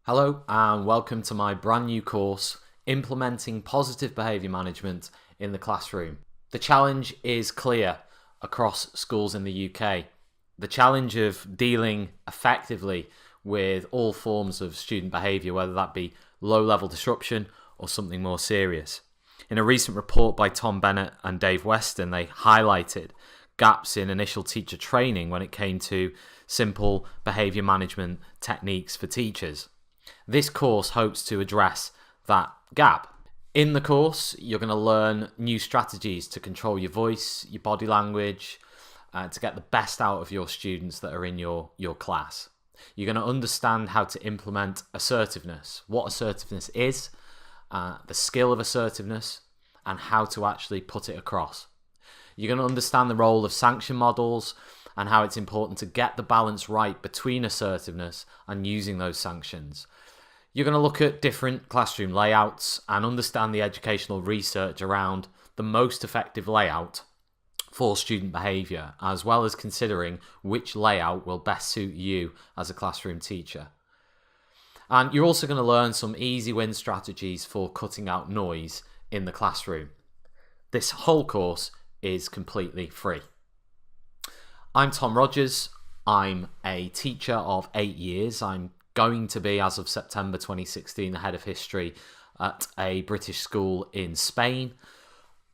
Hello and welcome to my brand new course, Implementing Positive Behaviour Management in the Classroom. The challenge is clear across schools in the UK. The challenge of dealing effectively with all forms of student behaviour, whether that be low-level disruption or something more serious. In a recent report by Tom Bennett and Dave Weston, they highlighted gaps in initial teacher training when it came to simple behaviour management techniques for teachers. This course hopes to address that gap. In the course, you're going to learn new strategies to control your voice, your body language, to get the best out of your students that are in your class. You're going to understand how to implement assertiveness, what assertiveness is, the skill of assertiveness, and how to actually put it across. You're going to understand the role of sanction models and how it's important to get the balance right between assertiveness and using those sanctions. You're going to look at different classroom layouts and understand the educational research around the most effective layout for student behaviour, as well as considering which layout will best suit you as a classroom teacher. And you're also going to learn some easy win strategies for cutting out noise in the classroom. This whole course is completely free. I'm Tom Rogers. I'm a teacher of 8 years. I'm going to be, as of September 2016, the head of history at a British school in Spain.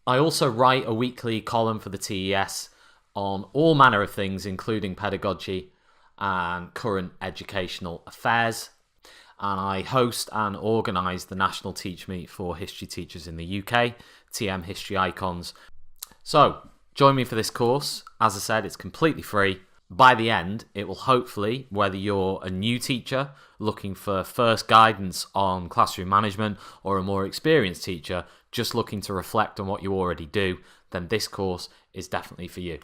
I also write a weekly column for the TES on all manner of things, including pedagogy and current educational affairs. And I host and organise the National Teach Meet for history teachers in the UK, TM History Icons. So, join me for this course. As I said, it's completely free. By the end, it will hopefully, whether you're a new teacher looking for first guidance on classroom management or a more experienced teacher just looking to reflect on what you already do, then this course is definitely for you.